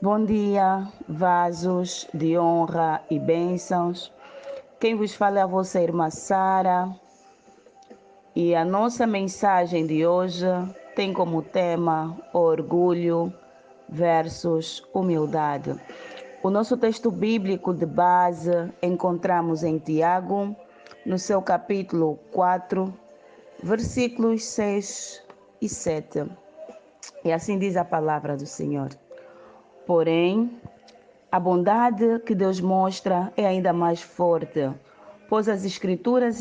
Bom dia, vasos de honra e bênçãos. Quem vos fala é a vossa irmã Sara. E a nossa mensagem de hoje tem como tema orgulho versus humildade. O nosso texto bíblico de base encontramos em Tiago, no seu capítulo 4, versículos 6 e 7. E assim diz a palavra do Senhor. Porém, a bondade que Deus mostra é ainda mais forte, pois as escrituras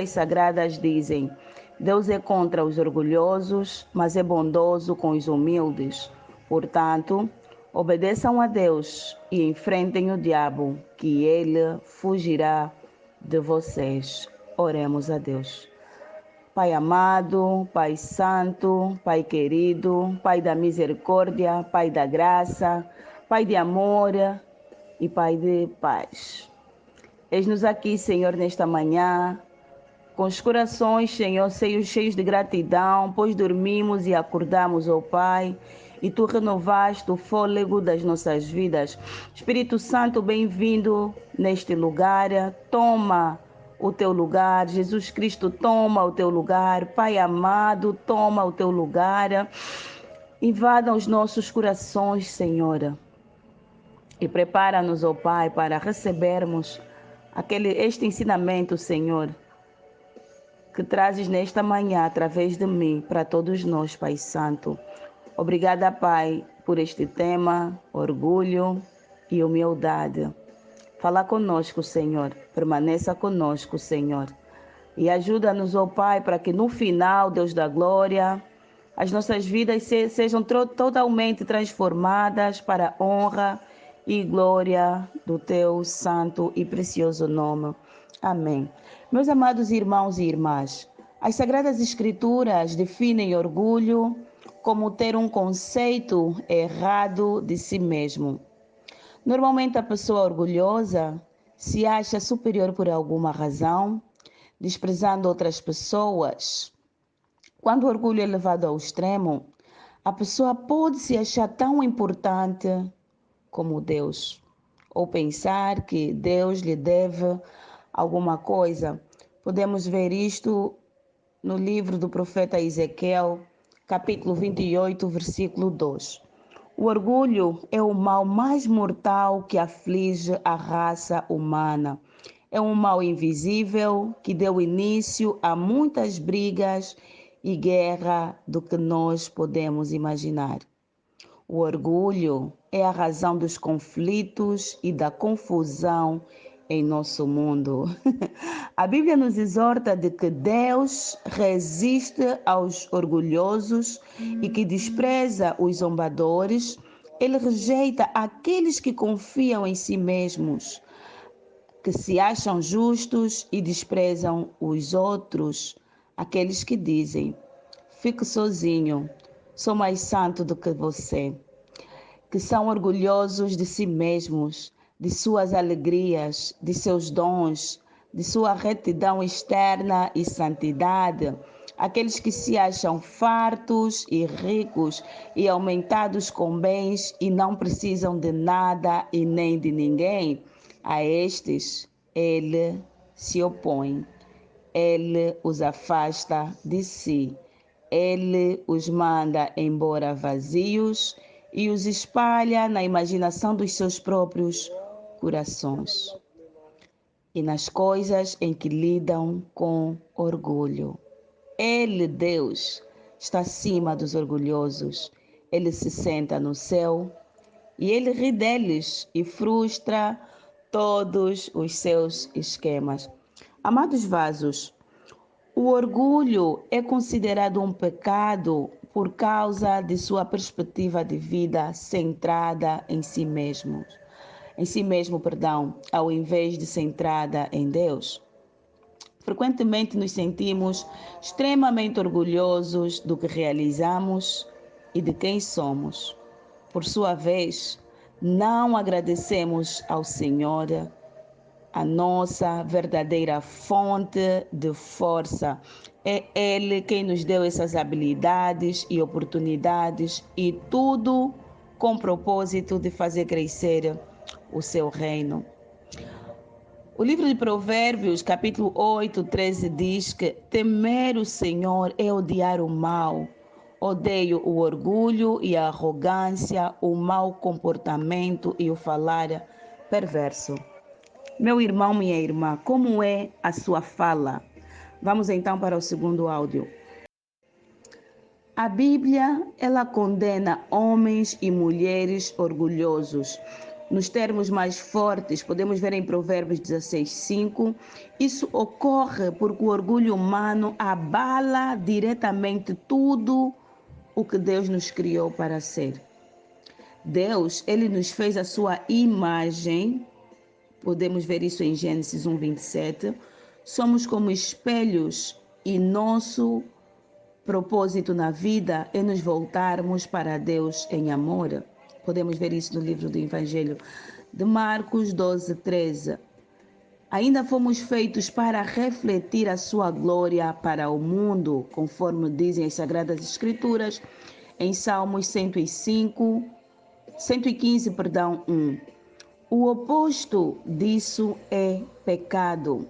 sagradas dizem: Deus é contra os orgulhosos, mas é bondoso com os humildes. Portanto, obedeçam a Deus e enfrentem o diabo, que ele fugirá de vocês. Oremos a Deus. Pai amado, Pai santo, Pai querido, Pai da misericórdia, Pai da graça, Pai de amor e Pai de paz. Eis-nos aqui, Senhor, nesta manhã, com os corações, Senhor, cheios de gratidão, pois dormimos e acordamos, ó Pai, e Tu renovaste o fôlego das nossas vidas. Espírito Santo, bem-vindo neste lugar. Toma o Teu lugar. Jesus Cristo, toma o Teu lugar. Pai amado, toma o Teu lugar. Invada os nossos corações, Senhor. E prepara-nos, ó Pai, para recebermos este ensinamento, Senhor, que trazes nesta manhã através de mim para todos nós, Pai Santo. Obrigada, Pai, por este tema, orgulho e humildade. Fala conosco, Senhor. Permaneça conosco, Senhor. E ajuda-nos, ó Pai, para que no final, Deus da glória, as nossas vidas sejam totalmente transformadas para a honra e glória do Teu santo e precioso nome. Amém. Meus amados irmãos e irmãs, as Sagradas Escrituras definem orgulho como ter um conceito errado de si mesmo. Normalmente a pessoa orgulhosa se acha superior por alguma razão, desprezando outras pessoas. Quando o orgulho é levado ao extremo, a pessoa pode se achar tão importante como Deus, ou pensar que Deus lhe deve alguma coisa. Podemos ver isto no livro do profeta Ezequiel, capítulo 28, versículo 2. O orgulho é o mal mais mortal que aflige a raça humana. É um mal invisível que deu início a muitas brigas e guerra do que nós podemos imaginar. O orgulho é a razão dos conflitos e da confusão em nosso mundo. A Bíblia nos exorta de que Deus resiste aos orgulhosos e que despreza os zombadores. Ele rejeita aqueles que confiam em si mesmos, que se acham justos e desprezam os outros, aqueles que dizem: fique sozinho, sou mais santo do que você, que são orgulhosos de si mesmos, de suas alegrias, de seus dons, de sua retidão externa e santidade, aqueles que se acham fartos e ricos e aumentados com bens e não precisam de nada e nem de ninguém. A estes, ele se opõe, ele os afasta de si, ele os manda embora vazios e os espalha na imaginação dos seus próprios corações e nas coisas em que lidam com orgulho. Ele, Deus, está acima dos orgulhosos. Ele se senta no céu e ele ri deles e frustra todos os seus esquemas. Amados vasos, o orgulho é considerado um pecado por causa de sua perspectiva de vida centrada em si mesmo. Ao invés de centrada em Deus. Frequentemente nos sentimos extremamente orgulhosos do que realizamos e de quem somos. Por sua vez, não agradecemos ao Senhor, a nossa verdadeira fonte de força. É Ele quem nos deu essas habilidades e oportunidades e tudo com o propósito de fazer crescer o seu reino. O livro de Provérbios, capítulo 8, 13, diz que temer o Senhor é odiar o mal. Odeio o orgulho e a arrogância, o mau comportamento e o falar perverso. Meu irmão, minha irmã, como é a sua fala? Vamos então para o segundo áudio. A Bíblia, ela condena homens e mulheres orgulhosos. Nos termos mais fortes, podemos ver em Provérbios 16:5, isso ocorre porque o orgulho humano abala diretamente tudo o que Deus nos criou para ser. Deus, ele nos fez a sua imagem, podemos ver isso em Gênesis 1:27, somos como espelhos e nosso propósito na vida é nos voltarmos para Deus em amor. Podemos ver isso no livro do Evangelho de Marcos 12:13. Ainda fomos feitos para refletir a sua glória para o mundo, conforme dizem as Sagradas Escrituras, em Salmos 115, 1. O oposto disso é pecado.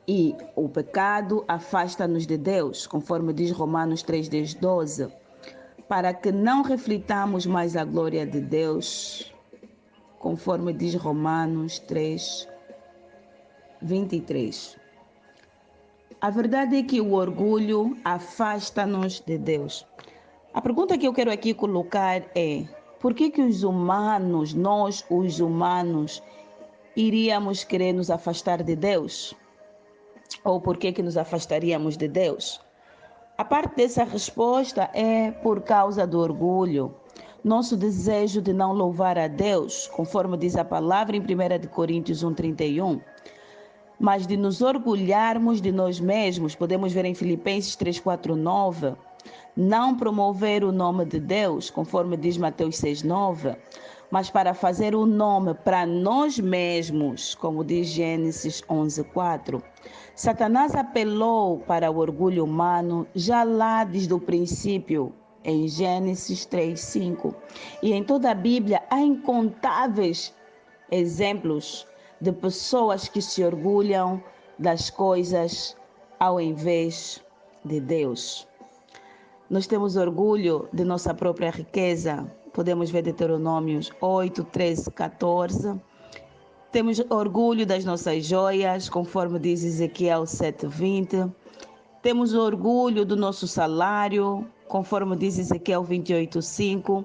E o pecado afasta-nos de Deus, conforme diz Romanos 3:12, para que não reflitamos mais a glória de Deus, conforme diz Romanos 3:23. A verdade é que o orgulho afasta-nos de Deus. A pergunta que eu quero aqui colocar é: por que os humanos, nós os humanos, iríamos querer nos afastar de Deus? Ou por que nos afastaríamos de Deus? A parte dessa resposta é por causa do orgulho. Nosso desejo de não louvar a Deus, conforme diz a palavra em 1 Coríntios 1:31, mas de nos orgulharmos de nós mesmos, podemos ver em Filipenses 3:4-9, não promover o nome de Deus, conforme diz Mateus 6:9, mas para fazer o nome para nós mesmos, como diz Gênesis 11:4. Satanás apelou para o orgulho humano já lá desde o princípio, em Gênesis 3:5. E em toda a Bíblia há incontáveis exemplos de pessoas que se orgulham das coisas ao invés de Deus. Nós temos orgulho de nossa própria riqueza. Podemos ver Deuteronômios 8, 13, 14. Temos orgulho das nossas joias, conforme diz Ezequiel 7:20. Temos orgulho do nosso salário, conforme diz Ezequiel 28:5.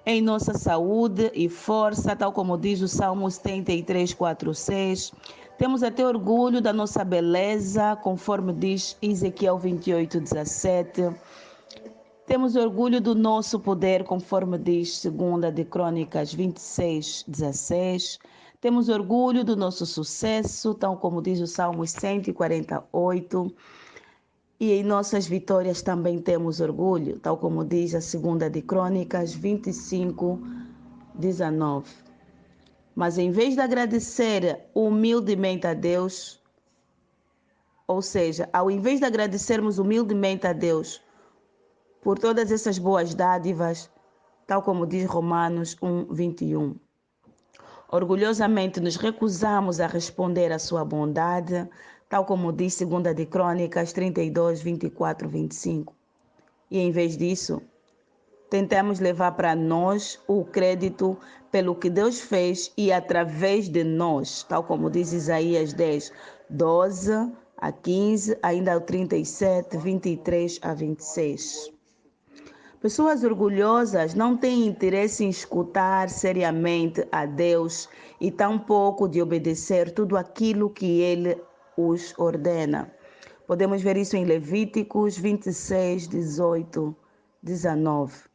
Em nossa saúde e força, tal como diz o Salmo 73:4-6. Temos até orgulho da nossa beleza, conforme diz Ezequiel 28:17. Temos orgulho do nosso poder, conforme diz 2 de Crônicas 26:16. Temos orgulho do nosso sucesso, tal como diz o Salmo 148. E em nossas vitórias também temos orgulho, tal como diz a 2 de Crônicas 25:19. Mas em vez de agradecer humildemente a Deus, ou seja, ao invés de agradecermos humildemente a Deus por todas essas boas dádivas, tal como diz Romanos 1:21. Orgulhosamente nos recusamos a responder à sua bondade, tal como diz 2 de Crônicas 32:24-25. E em vez disso, tentamos levar para nós o crédito pelo que Deus fez e através de nós, tal como diz Isaías 10:12-15, ainda o 37:23-26. Pessoas orgulhosas não têm interesse em escutar seriamente a Deus e tampouco de obedecer tudo aquilo que Ele os ordena. Podemos ver isso em Levíticos 26:18-19.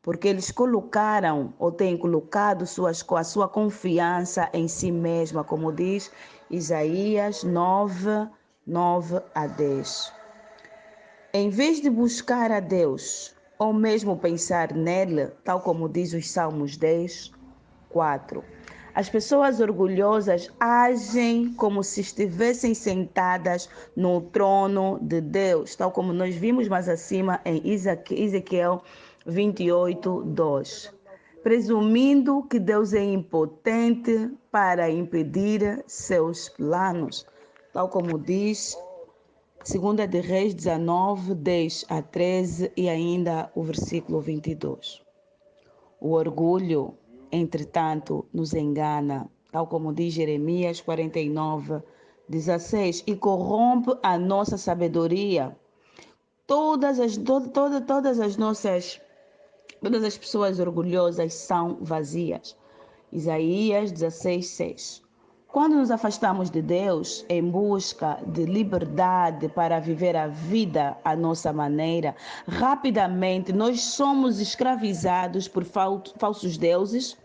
Porque eles colocaram ou têm colocado a sua confiança em si mesma, como diz Isaías 9:9-10. Em vez de buscar a Deus, ou mesmo pensar nele, tal como diz os Salmos 10:4. As pessoas orgulhosas agem como se estivessem sentadas no trono de Deus, tal como nós vimos mais acima em Ezequiel 28:2. presumindo que Deus é impotente para impedir seus planos, tal como diz 2 de Reis 19, 10 a 13 e ainda o versículo 22. O orgulho, entretanto, nos engana, tal como diz Jeremias 49, 16, e corrompe a nossa sabedoria. Todas as pessoas orgulhosas são vazias. Isaías 16, 6. Quando nos afastamos de Deus em busca de liberdade para viver a vida à nossa maneira, rapidamente nós somos escravizados por falsos deuses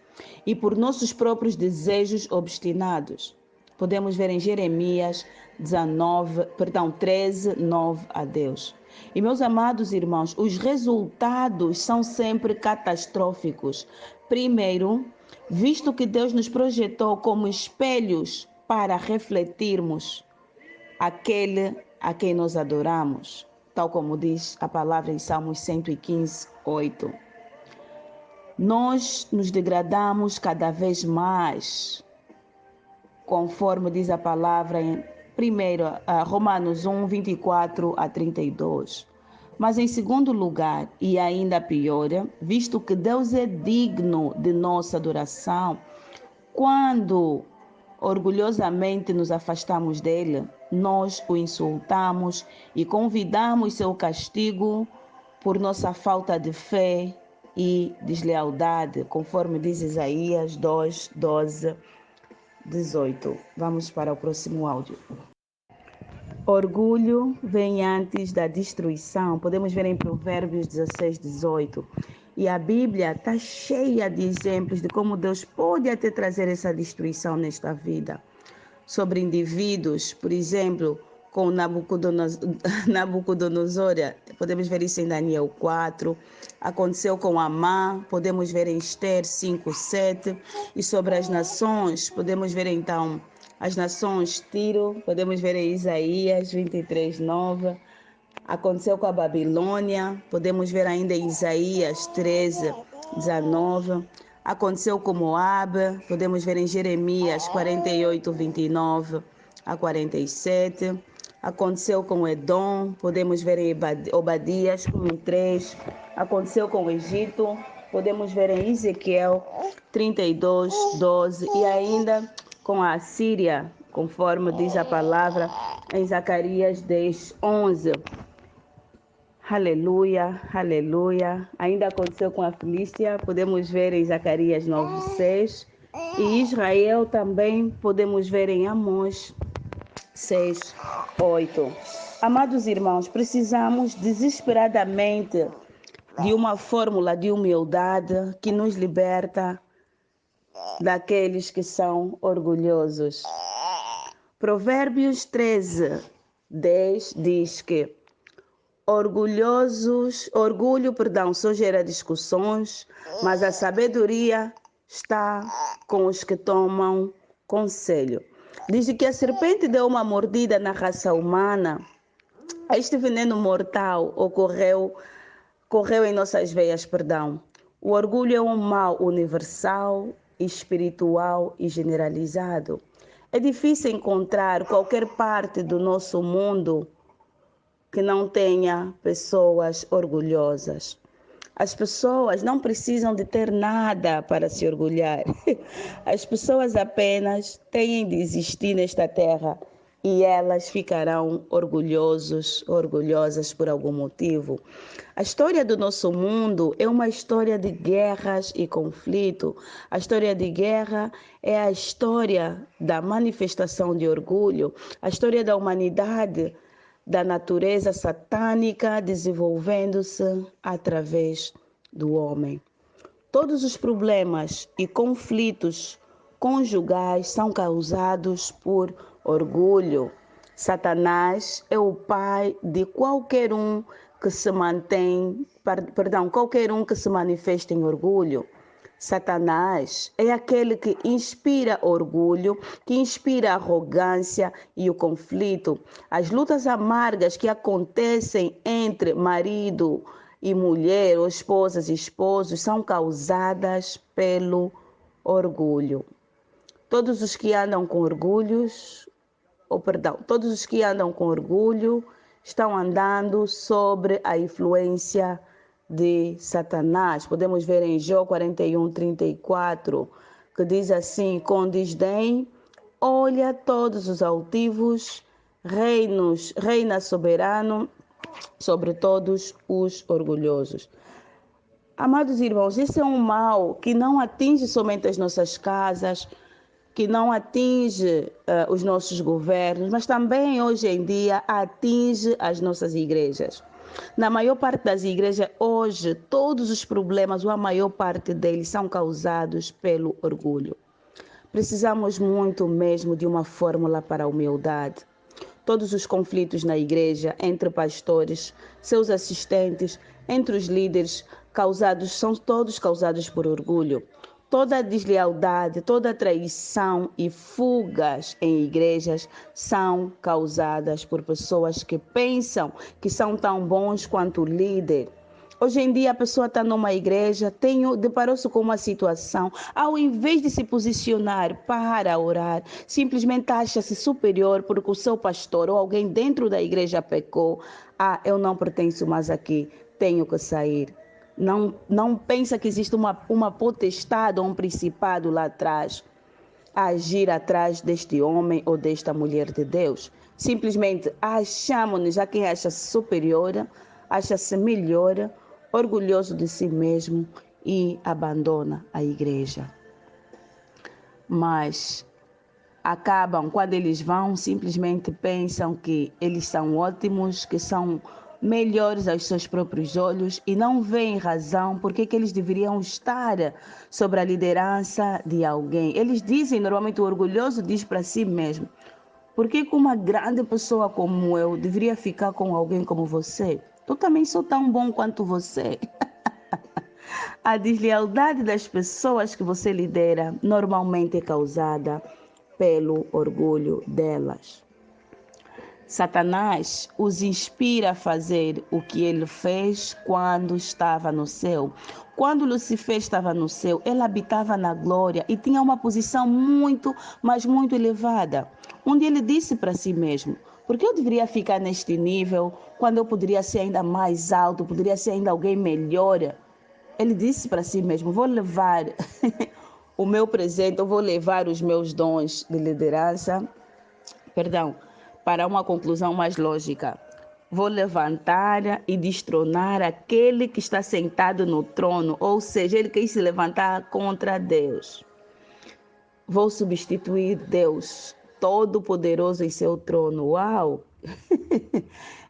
e por nossos próprios desejos obstinados. Podemos ver em Jeremias 13, 9 a Deus. E meus amados irmãos, os resultados são sempre catastróficos. Primeiro, visto que Deus nos projetou como espelhos para refletirmos aquele a quem nós adoramos, tal como diz a palavra em Salmos 115, 8. Nós nos degradamos cada vez mais, conforme diz a palavra em Romanos 1, 24 a 32. Mas em segundo lugar, e ainda pior, visto que Deus é digno de nossa adoração, quando orgulhosamente nos afastamos dele, nós o insultamos e convidamos seu castigo por nossa falta de fé e deslealdade, conforme diz Isaías 2, 12, 18. Vamos para o próximo áudio. Orgulho vem antes da destruição. Podemos ver em Provérbios 16, 18. E a Bíblia está cheia de exemplos de como Deus pode até trazer essa destruição nesta vida. Sobre indivíduos, por exemplo, com Nabucodonosor, podemos ver isso em Daniel 4. Aconteceu com Amã, podemos ver em Esther 5, 7. E sobre as nações, podemos ver então as nações Tiro, podemos ver em Isaías 23, 9. Aconteceu com a Babilônia, podemos ver ainda em Isaías 13, 19. Aconteceu com Moabe, podemos ver em Jeremias 48, 29 a 47. Aconteceu com Edom, podemos ver em Obadias 1, 3. Aconteceu com o Egito, podemos ver em Ezequiel 32, 12. E ainda com a Assíria, conforme diz a palavra em Zacarias 10, 11. Aleluia, aleluia. Ainda aconteceu com a Filístia, podemos ver em Zacarias 9, 6. E Israel também podemos ver em Amós 6, 8. Amados irmãos, precisamos desesperadamente de uma fórmula de humildade que nos liberta daqueles que são orgulhosos. Provérbios 13, 10 diz que orgulho só gera discussões, mas a sabedoria está com os que tomam conselho. Diz que a serpente deu uma mordida na raça humana. Este veneno mortal correu em nossas veias, O orgulho é um mal universal, espiritual e generalizado. É difícil encontrar qualquer parte do nosso mundo que não tenha pessoas orgulhosas. As pessoas não precisam de ter nada para se orgulhar. As pessoas apenas têm de existir nesta terra e elas ficarão orgulhosas por algum motivo. A história do nosso mundo é uma história de guerras e conflito. A história de guerra é a história da manifestação de orgulho, a história da humanidade, da natureza satânica desenvolvendo-se através do homem. Todos os problemas e conflitos conjugais são causados por orgulho. Satanás é o pai de qualquer um que se manifesta em orgulho. Satanás é aquele que inspira orgulho, que inspira arrogância e o conflito. As lutas amargas que acontecem entre marido e mulher, ou esposas e esposos, são causadas pelo orgulho. Todos os que andam com todos os que andam com orgulho estão andando sobre a influência de Satanás. Podemos ver em Jó 41:34, que diz assim: com desdém, olha todos os altivos, reina soberano sobre todos os orgulhosos. Amados irmãos, esse é um mal que não atinge somente as nossas casas, que não atinge os nossos governos, mas também hoje em dia atinge as nossas igrejas. Na maior parte das igrejas hoje, todos os problemas, ou a maior parte deles, são causados pelo orgulho. Precisamos muito mesmo de uma fórmula para a humildade. Todos os conflitos na igreja, entre pastores, seus assistentes, entre os líderes, são todos causados por orgulho. Toda deslealdade, toda traição e fugas em igrejas são causadas por pessoas que pensam que são tão bons quanto o líder. Hoje em dia a pessoa está numa igreja, deparou-se com uma situação, ao invés de se posicionar para orar, simplesmente acha-se superior porque o seu pastor ou alguém dentro da igreja pecou. Eu não pertenço mais aqui, tenho que sair. Não pensa que existe uma potestade ou um principado lá atrás, a agir atrás deste homem ou desta mulher de Deus. Simplesmente achamos-nos a quem acha-se superior, acha-se melhor, orgulhoso de si mesmo e abandona a igreja. Mas acabam, quando eles vão, simplesmente pensam que eles são ótimos, que são melhores aos seus próprios olhos e não veem razão porque que eles deveriam estar sobre a liderança de alguém. Eles dizem, normalmente o orgulhoso diz para si mesmo: por que uma grande pessoa como eu deveria ficar com alguém como você? Eu também sou tão bom quanto você. A deslealdade das pessoas que você lidera normalmente é causada pelo orgulho delas. Satanás os inspira a fazer o que ele fez quando estava no céu. Quando Lucifer estava no céu, ele habitava na glória e tinha uma posição muito, mas muito elevada, onde ele disse para si mesmo: por que eu deveria ficar neste nível quando eu poderia ser ainda mais alto, poderia ser ainda alguém melhor? Ele disse para si mesmo: vou levar o meu presente, eu vou levar os meus dons de liderança, para uma conclusão mais lógica. Vou levantar e destronar aquele que está sentado no trono, ou seja, ele quis se levantar contra Deus. Vou substituir Deus Todo-Poderoso em seu trono. Uau!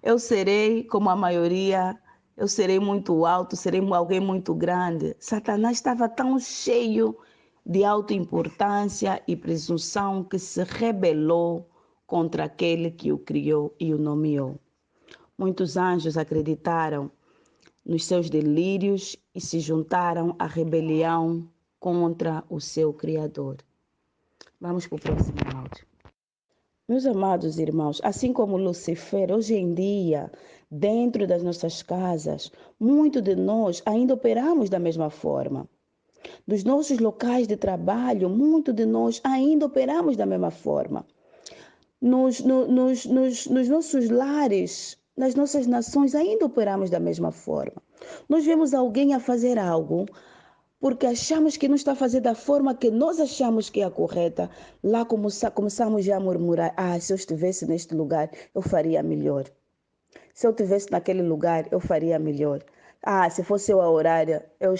Eu serei como a maioria, eu serei muito alto, serei alguém muito grande. Satanás estava tão cheio de autoimportância e presunção que se rebelou contra aquele que o criou e o nomeou. Muitos anjos acreditaram nos seus delírios e se juntaram à rebelião contra o seu Criador. Vamos para o próximo áudio. Meus amados irmãos, assim como Lucifer, hoje em dia, dentro das nossas casas, muitos de nós ainda operamos da mesma forma. Dos nossos locais de trabalho, muitos de nós ainda operamos da mesma forma. Nos nossos lares, nas nossas nações, ainda operamos da mesma forma. Nós vemos alguém a fazer algo porque achamos que não está a fazer da forma que nós achamos que é a correta. Lá começamos já a murmurar: se eu estivesse neste lugar, eu faria melhor. Se eu estivesse naquele lugar, eu faria melhor. Se fosse eu a orar, eu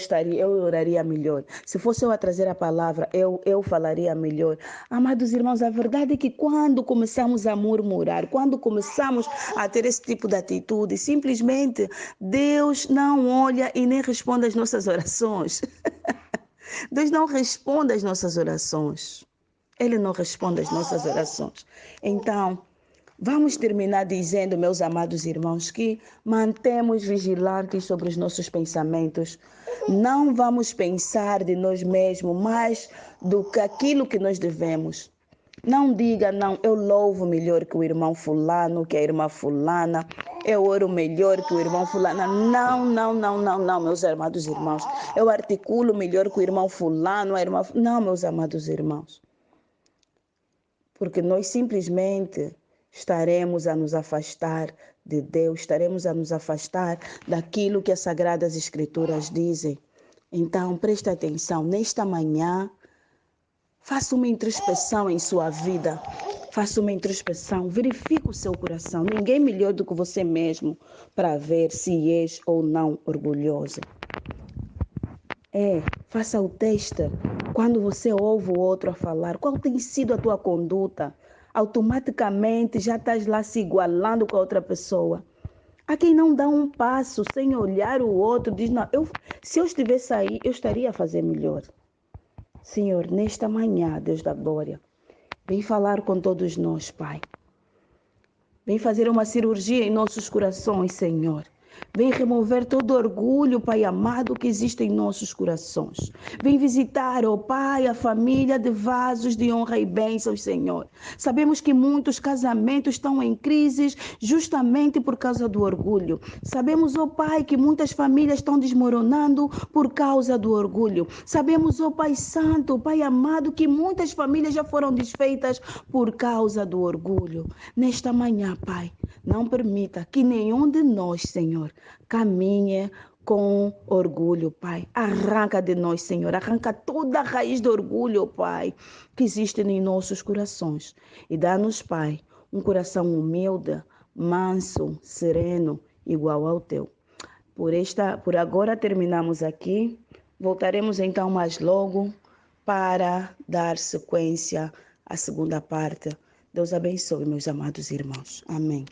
oraria melhor. Se fosse eu a trazer a palavra, eu falaria melhor. Amados irmãos, a verdade é que quando começamos a murmurar, quando começamos a ter esse tipo de atitude, simplesmente Deus não olha e nem responde às nossas orações. Deus não responde às nossas orações. Ele não responde às nossas orações. Então, vamos terminar dizendo, meus amados irmãos, que mantemos vigilantes sobre os nossos pensamentos. Não vamos pensar de nós mesmos mais do que aquilo que nós devemos. Não diga, não, eu louvo melhor que o irmão fulano, que a irmã fulana, eu oro melhor que o irmão fulana. Não, não, não, não, não, meus amados irmãos. Eu articulo melhor que o irmão fulano, a irmã... Não, meus amados irmãos. Porque nós simplesmente estaremos a nos afastar de Deus, estaremos a nos afastar daquilo que as Sagradas Escrituras dizem. Então, preste atenção, nesta manhã, faça uma introspeção em sua vida. Faça uma introspeção, verifique o seu coração. Ninguém melhor do que você mesmo para ver se és ou não orgulhoso. Faça o teste. Quando você ouve o outro a falar, qual tem sido a tua conduta? Automaticamente já estás lá se igualando com a outra pessoa. Há quem não dá um passo sem olhar o outro, diz, não, se eu estivesse aí, eu estaria a fazer melhor. Senhor, nesta manhã, Deus da glória, vem falar com todos nós, Pai. Vem fazer uma cirurgia em nossos corações, Senhor. Vem remover todo orgulho, Pai amado, que existe em nossos corações. Vem visitar, ó Pai, a família de vasos de honra e bênçãos, Senhor. Sabemos que muitos casamentos estão em crises justamente por causa do orgulho. Sabemos, ó Pai, que muitas famílias estão desmoronando por causa do orgulho. Sabemos, ó Pai Santo, Pai amado, que muitas famílias já foram desfeitas por causa do orgulho. Nesta manhã, Pai, não permita que nenhum de nós, Senhor, caminhe com orgulho, Pai. Arranca de nós, Senhor. Arranca toda a raiz do orgulho, Pai, que existe em nossos corações. E dá-nos, Pai, um coração humilde, manso, sereno, igual ao teu. Por agora terminamos aqui. Voltaremos então mais logo para dar sequência à segunda parte. Deus abençoe, meus amados irmãos. Amém.